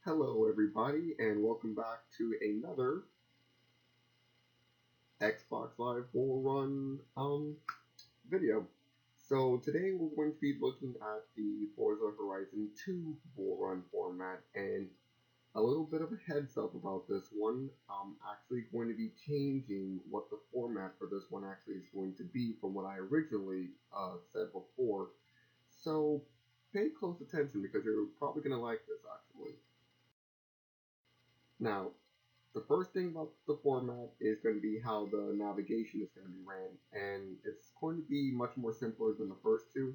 Hello, everybody, and welcome back to another Xbox Live Bullrun video. So today we're going to be looking at the Forza Horizon 2 Bullrun format, and a little bit of a heads up about this one. I'm actually going to be changing what the format for this one actually is going to be from what I originally said before. So pay close attention because you're probably going to like this actually. Now, the first thing about the format is going to be how the navigation is going to be ran, and it's going to be much more simpler than the first two.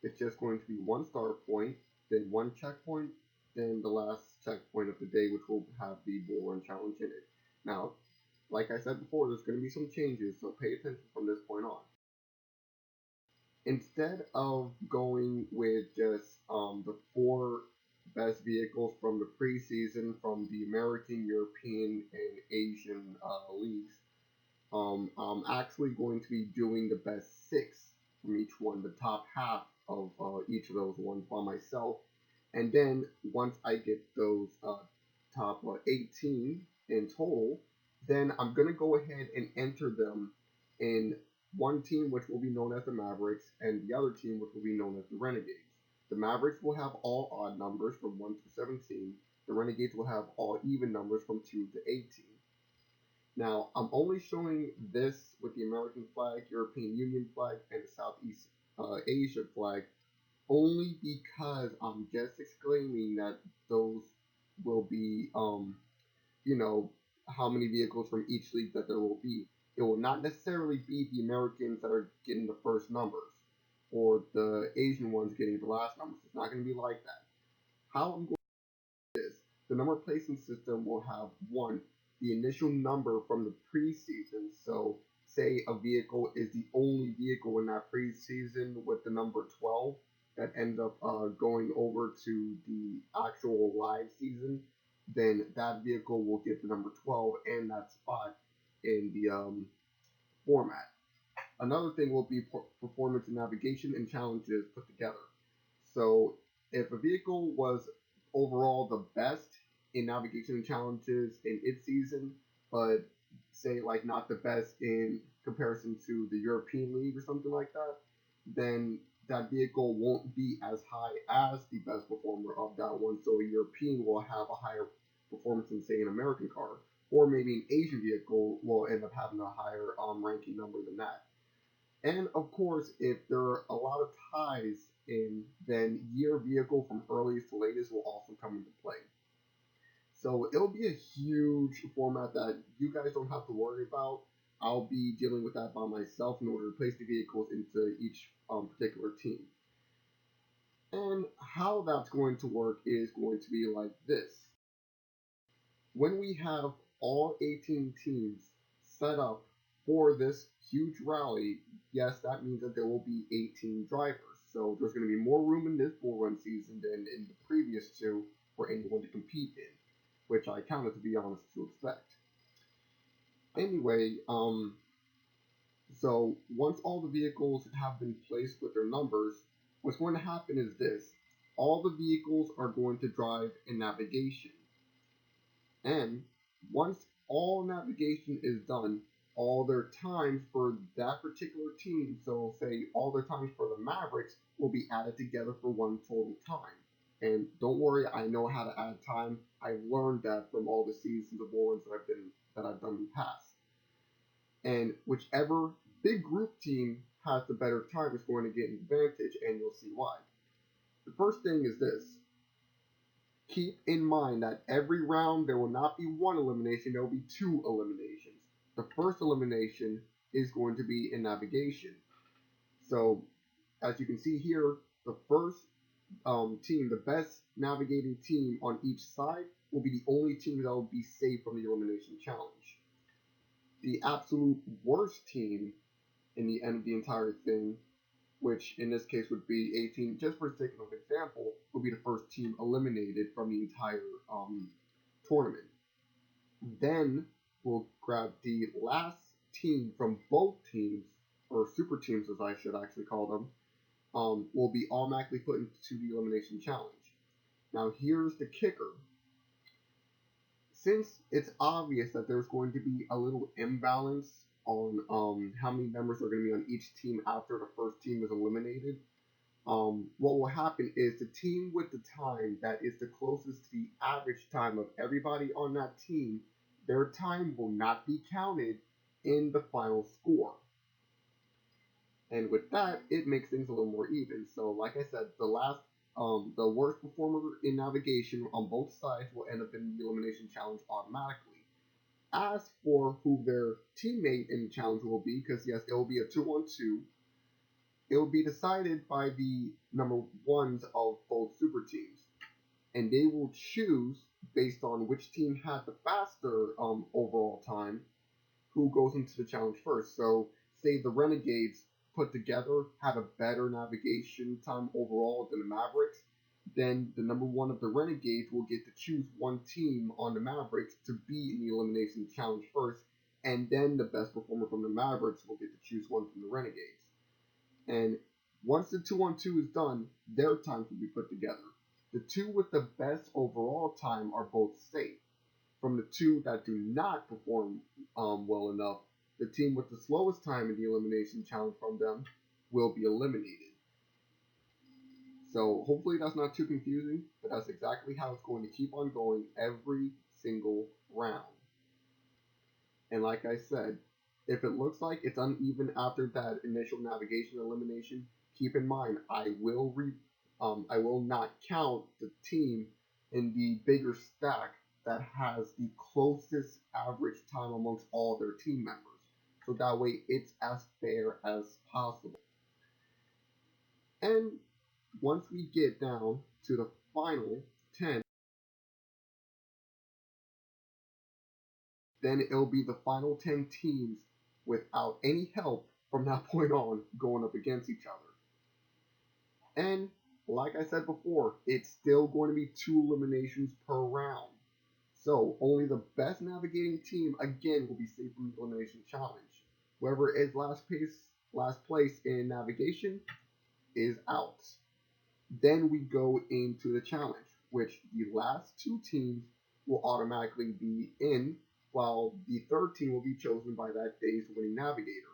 It's just going to be one start point, then one checkpoint, then the last checkpoint of the day, which will have the bull run challenge in it. Now, like I said before, there's going to be some changes, so pay attention from this point on. Instead of going with just the four best vehicles from the preseason from the American, European, and Asian leagues, I'm actually going to be doing the best six from each one, the top half of each of those ones by myself. And then once I get those top 18 in total, then I'm going to go ahead and enter them in one team, which will be known as the Mavericks, and the other team, which will be known as the Renegades. The Mavericks will have all odd numbers from 1 to 17. The Renegades will have all even numbers from 2 to 18. Now, I'm only showing this with the American flag, European Union flag, and the Southeast Asia flag only because I'm just exclaiming that those will be, you know, how many vehicles from each league that there will be. It will not necessarily be the Americans that are getting the first numbers or the Asian ones getting the last numbers. It's not going to be like that. How I'm going to do this, the number placing system will have one, the initial number from the preseason. So, say a vehicle is the only vehicle in that preseason with the number 12 that ends up going over to the actual live season, then that vehicle will get the number 12 and that spot in the format. Another thing will be performance and navigation and challenges put together. So if a vehicle was overall the best in navigation and challenges in its season, but say like not the best in comparison to the European League or something like that, then that vehicle won't be as high as the best performer of that one. So a European will have a higher performance than say an American car, or maybe an Asian vehicle will end up having a higher ranking number than that. And of course, if there are a lot of ties in, then year vehicle from earliest to latest will also come into play. So it'll be a huge format that you guys don't have to worry about. I'll be dealing with that by myself in order to place the vehicles into each particular team. And how that's going to work is going to be like this. When we have all 18 teams set up for this huge rally, yes, that means that there will be 18 drivers. So there's going to be more room in this bull run season than in the previous two for anyone to compete in, which I counted to be honest to expect. Anyway, so once all the vehicles have been placed with their numbers, what's going to happen is this. All the vehicles are going to drive in navigation. And once all navigation is done, all their times for that particular team, so say all their times for the Mavericks, will be added together for one total time. And don't worry, I know how to add time. I've learned that from all the seasons of Bullruns that I've done in the past. And whichever big group team has the better time is going to get an advantage, and you'll see why. The first thing is this. Keep in mind that every round there will not be one elimination, there will be two eliminations. The first elimination is going to be in navigation. So, as you can see here, the first team, the best navigating team on each side, will be the only team that will be safe from the elimination challenge. The absolute worst team in the end of the entire thing, which in this case would be 18, just for sake of example, would be the first team eliminated from the entire tournament. Then we'll grab the last team from both teams, or super teams as I should actually call them, will be automatically put into the elimination challenge. Now here's the kicker. since it's obvious that there's going to be a little imbalance on how many members are going to be on each team after the first team is eliminated, what will happen is the team with the time that is the closest to the average time of everybody on that team, their time will not be counted in the final score. And with that, it makes things a little more even. So, like I said, the worst performer in navigation on both sides will end up in the elimination challenge automatically. As for who their teammate in the challenge will be, because yes, it will be a 2-on-2, it will be decided by the number ones of both super teams, and they will choose based on which team had the faster overall time who goes into the challenge first. So, say the Renegades put together had a better navigation time overall than the Mavericks, then the number one of the Renegades will get to choose one team on the Mavericks to be in the elimination challenge first, and then the best performer from the Mavericks will get to choose one from the Renegades. And once the 2-on-2 is done, their times will be put together. The two with the best overall time are both safe. From the two that do not perform well enough, the team with the slowest time in the elimination challenge from them will be eliminated. So hopefully that's not too confusing, but that's exactly how it's going to keep on going every single round. And like I said, if it looks like it's uneven after that initial navigation elimination, keep in mind I will not count the team in the bigger stack that has the closest average time amongst all their team members. So that way it's as fair as possible. And once we get down to the final 10, then it'll be the final 10 teams without any help from that point on going up against each other. And like I said before, it's still going to be 2 eliminations per round. So only the best navigating team again will be safe from the elimination challenge. Whoever is last place in navigation is out. Then we go into the challenge, which the last 2 teams will automatically be in, while the third team will be chosen by that day's winning navigator.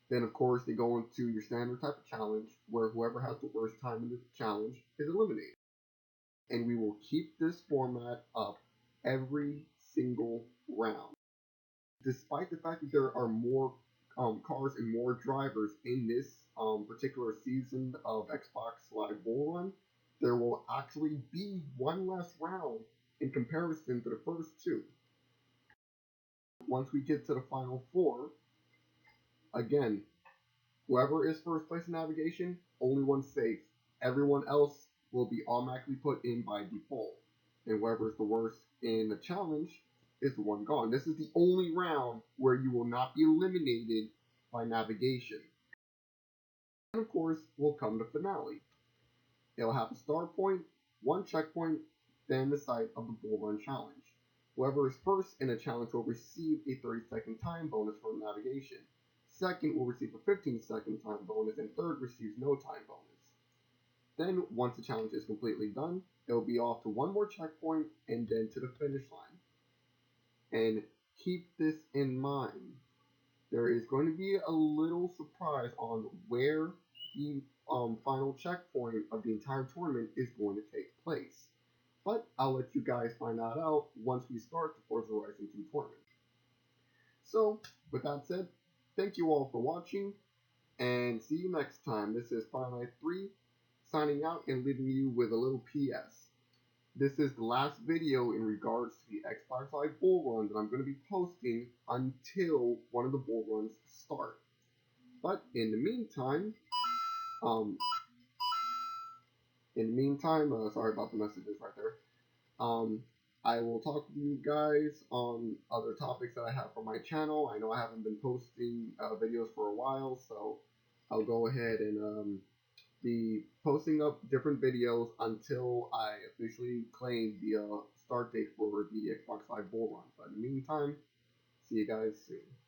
Then, of course, they go into your standard type of challenge, where whoever has the worst time in the challenge is eliminated. And we will keep this format up every single round. Despite the fact that there are more cars and more drivers in this particular season of Xbox Live Bullrun, there will actually be one less round in comparison to the first 2. Once we get to the final 4, again, whoever is first place in navigation, only one safe. Everyone else will be automatically put in by default. And whoever is the worst in the challenge is the one gone. This is the only round where you will not be eliminated by navigation. And of course, will come the finale. It'll have a start point, 1 checkpoint, then the site of the Bull Run Challenge. Whoever is first in a challenge will receive a 30-second time bonus for navigation. Second will receive a 15-second time bonus, and third receives no time bonus. Then, once the challenge is completely done, it will be off to one more checkpoint and then to the finish line. And keep this in mind. There is going to be a little surprise on where the final checkpoint of the entire tournament is going to take place. But I'll let you guys find that out once we start the Forza Horizon 2 tournament. So, with that said, thank you all for watching, and see you next time. This is Fireknight 3, signing out and leaving you with a little PS. This is the last video in regards to the Xbox Live Bull Run that I'm going to be posting until one of the Bull Runs start. But in the meantime, sorry about the messages right there. I will talk with you guys on other topics that I have for my channel. I know I haven't been posting videos for a while, so I'll go ahead and be posting up different videos until I officially claim the start date for the Xbox Live Bull Run. But in the meantime, see you guys soon.